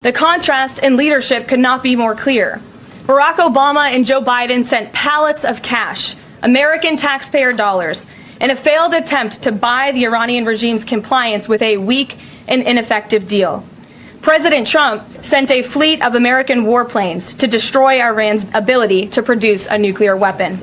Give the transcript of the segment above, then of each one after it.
The contrast in leadership could not be more clear. Barack Obama and Joe Biden sent pallets of cash, American taxpayer dollars, in a failed attempt to buy the Iranian regime's compliance with a weak and ineffective deal. President Trump sent a fleet of American warplanes to destroy Iran's ability to produce a nuclear weapon.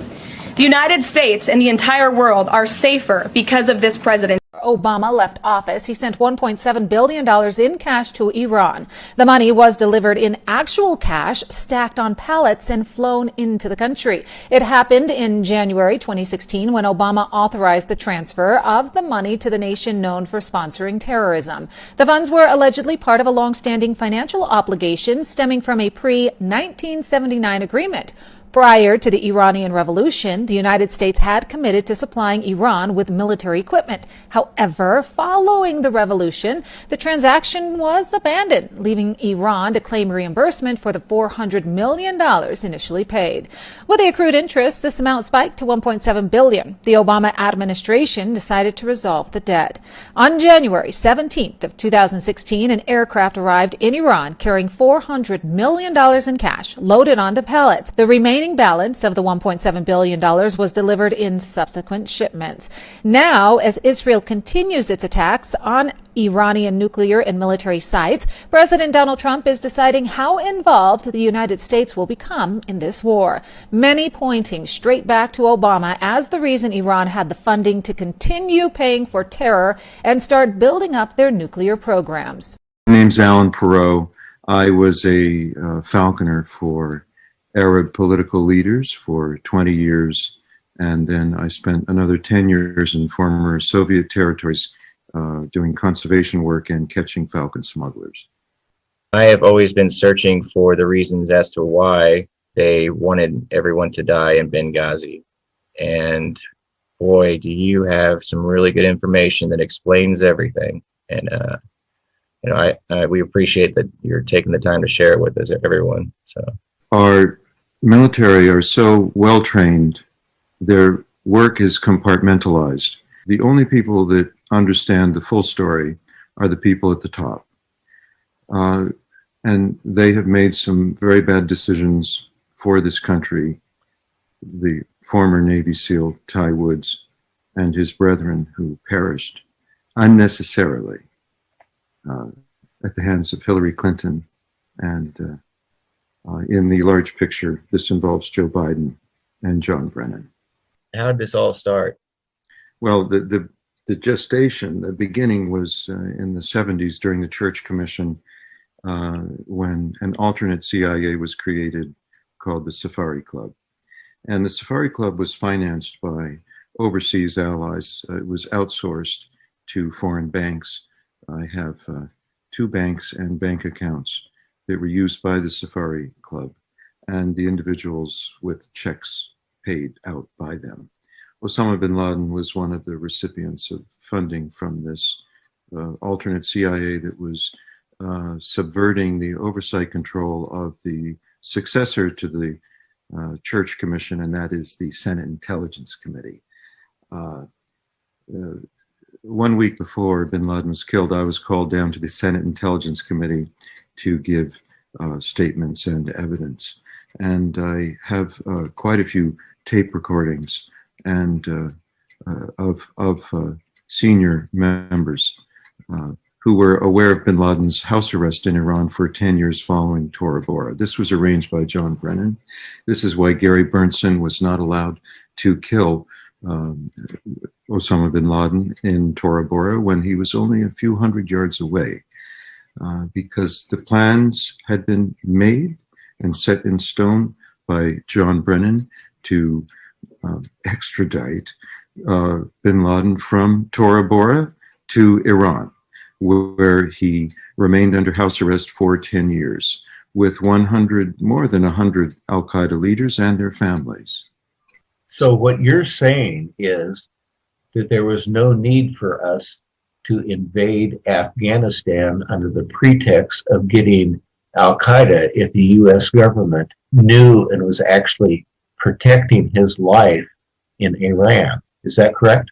The United States and the entire world are safer because of this president. Obama left office, he sent $1.7 billion in cash to Iran. The money was delivered in actual cash, stacked on pallets and flown into the country. It happened in January 2016 when Obama authorized the transfer of the money to the nation known for sponsoring terrorism. The funds were allegedly part of a long-standing financial obligation stemming from a pre-1979 agreement. Prior to the Iranian Revolution, the United States had committed to supplying Iran with military equipment. However, following the revolution, the transaction was abandoned, leaving Iran to claim reimbursement for the $400 million initially paid. With the accrued interest, this amount spiked to $1.7 billion. The Obama administration decided to resolve the debt. On January 17th of 2016, an aircraft arrived in Iran carrying $400 million in cash loaded onto pallets. The remaining balance of the $1.7 billion was delivered in subsequent shipments. Now, as Israel continues its attacks on Iranian nuclear and military sites, President Donald Trump is deciding how involved the United States will become in this war, many pointing straight back to Obama as the reason Iran had the funding to continue paying for terror and start building up their nuclear programs. My name's Alan Perot. I was a falconer for Arab political leaders for 20 years, and then I spent another 10 years in former Soviet territories doing conservation work and catching falcon smugglers. I have always been searching for the reasons as to why they wanted everyone to die in Benghazi. And boy, do you have some really good information that explains everything. And we appreciate that you're taking the time to share it with us, everyone. So our military are so well trained, their work is compartmentalized. The only people that understand the full story are the people at the top. And they have made some very bad decisions for this country. The former Navy SEAL Ty Woods and his brethren who perished unnecessarily at the hands of Hillary Clinton, and in the large picture, this involves Joe Biden and John Brennan. how did this all start? Well, the gestation, the beginning was in the 70s during the Church Commission, when an alternate CIA was created called the Safari Club. And the Safari Club was financed by overseas allies. It was outsourced to foreign banks. I have 2 banks and bank accounts that were used by the Safari Club and the individuals with checks paid out by them. Osama bin Laden was one of the recipients of funding from this alternate CIA that was subverting the oversight control of the successor to the Church Commission, and that is the Senate Intelligence Committee. 1 week before bin Laden was killed, I was called down to the Senate Intelligence Committee to give statements and evidence. And I have quite a few tape recordings and of senior members who were aware of bin Laden's house arrest in Iran for 10 years following Tora Bora. This was arranged by John Brennan. This is why Gary Bernson was not allowed to kill Osama bin Laden in Tora Bora when he was only a few hundred yards away, because the plans had been made and set in stone by John Brennan to extradite bin Laden from Tora Bora to Iran, where he remained under house arrest for 10 years with more than 100 al-Qaeda leaders and their families. So what you're saying is that there was no need for us to invade Afghanistan under the pretext of getting al-Qaeda if the U.S. government knew and was actually protecting his life in Iran. Is that correct?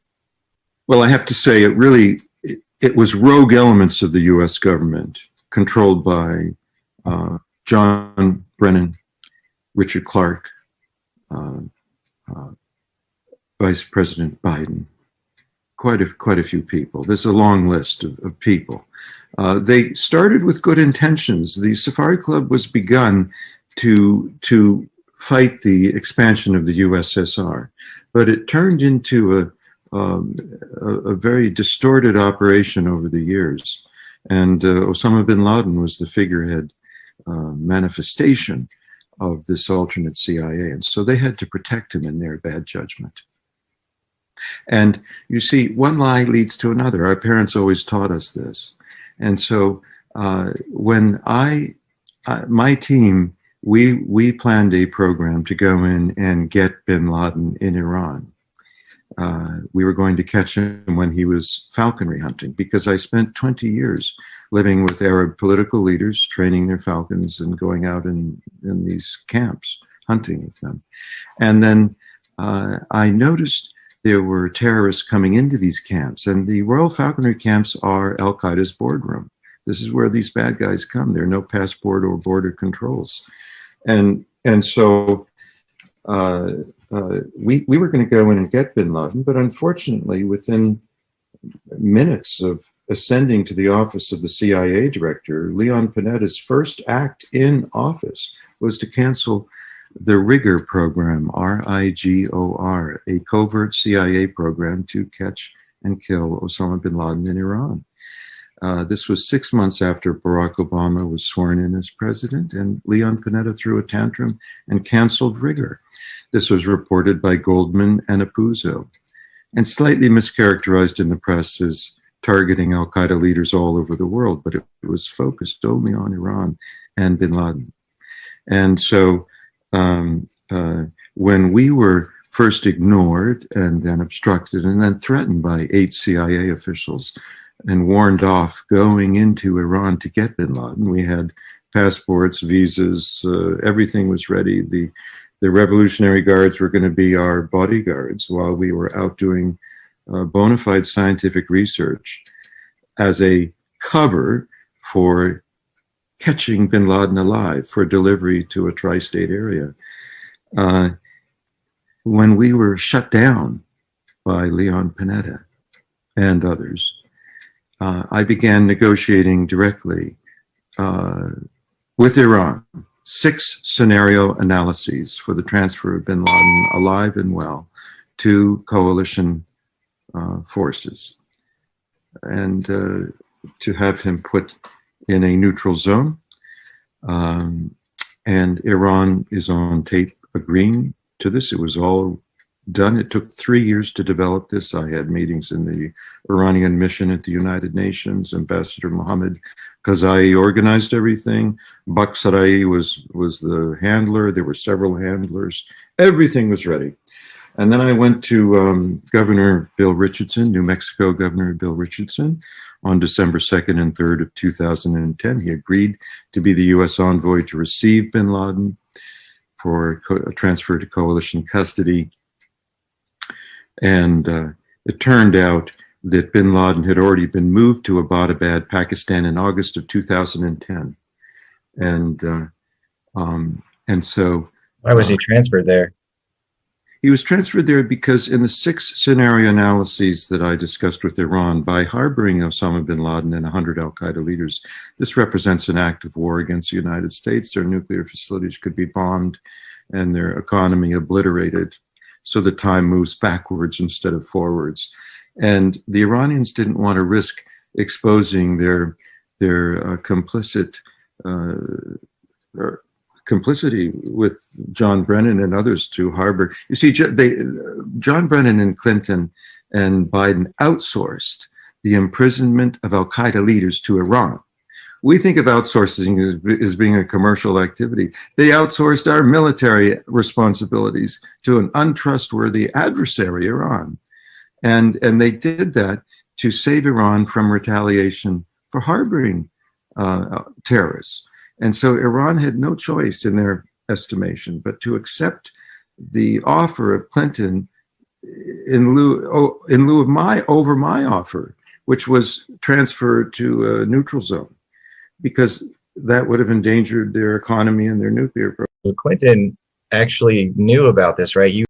Well, I have to say it was rogue elements of the U.S. government controlled by John Brennan, Richard Clark, Vice President Biden, quite a few people. There's a long list of people. They started with good intentions. The Safari Club was begun to fight the expansion of the USSR, but it turned into a very distorted operation over the years. And Osama bin Laden was the figurehead manifestation of this alternate CIA. And so they had to protect him in their bad judgment. And you see, one lie leads to another. Our parents always taught us this. And so when my team, we planned a program to go in and get bin Laden in Iran. We were going to catch him when he was falconry hunting, because I spent 20 years living with Arab political leaders, training their falcons and going out in these camps, hunting with them. And then I noticed there were terrorists coming into these camps, and the Royal Falconry camps are Al-Qaeda's boardroom. This is where these bad guys come. There are no passport or border controls. And so we were going to go in and get bin Laden, but unfortunately, within minutes of ascending to the office of the CIA director, Leon Panetta's first act in office was to cancel the Rigor program, R-I-G-O-R, a covert CIA program to catch and kill Osama bin Laden in Iran. This was 6 months after Barack Obama was sworn in as president, and Leon Panetta threw a tantrum and canceled Rigor. This was reported by Goldman and Apuzzo, and slightly mischaracterized in the press as targeting al-Qaeda leaders all over the world, but it was focused only on Iran and bin Laden. And so when we were first ignored and then obstructed and then threatened by 8 CIA officials and warned off going into Iran to get bin Laden, we had passports, visas, everything was ready. The Revolutionary Guards were going to be our bodyguards while we were out doing bona fide scientific research as a cover for catching bin Laden alive for delivery to a tri-state area. When we were shut down by Leon Panetta and others, I began negotiating directly with Iran 6 scenario analyses for the transfer of bin Laden alive and well to coalition forces, and to have him put in a neutral zone. And Iran is on tape agreeing to this. It was all done. It took 3 years to develop this. I had meetings in the Iranian mission at the United Nations. Ambassador Mohammed Kazai organized everything. Bakhsarai was the handler. There were several handlers. Everything was ready. And then I went to Governor Bill Richardson, New Mexico Governor Bill Richardson, on December 2nd and 3rd of 2010. He agreed to be the U.S. envoy to receive bin Laden for a transfer to coalition custody. And it turned out that bin Laden had already been moved to Abbottabad, Pakistan in August of 2010. And so... Why was he transferred there? He was transferred there because in the 6 scenario analyses that I discussed with Iran, by harboring Osama bin Laden and 100 al-Qaeda leaders, this represents an act of war against the United States. Their nuclear facilities could be bombed and their economy obliterated. So the time moves backwards instead of forwards. And the Iranians didn't want to risk exposing their complicity with John Brennan and others to harbor. You see, John Brennan and Clinton and Biden outsourced the imprisonment of al-Qaeda leaders to Iran. We think of outsourcing as being a commercial activity. They outsourced our military responsibilities to an untrustworthy adversary, Iran. And they did that to save Iran from retaliation for harboring terrorists. And so Iran had no choice in their estimation but to accept the offer of Clinton in lieu of my offer, which was transferred to a neutral zone. Because that would have endangered their economy and their nuclear program. Clinton actually knew about this, right? You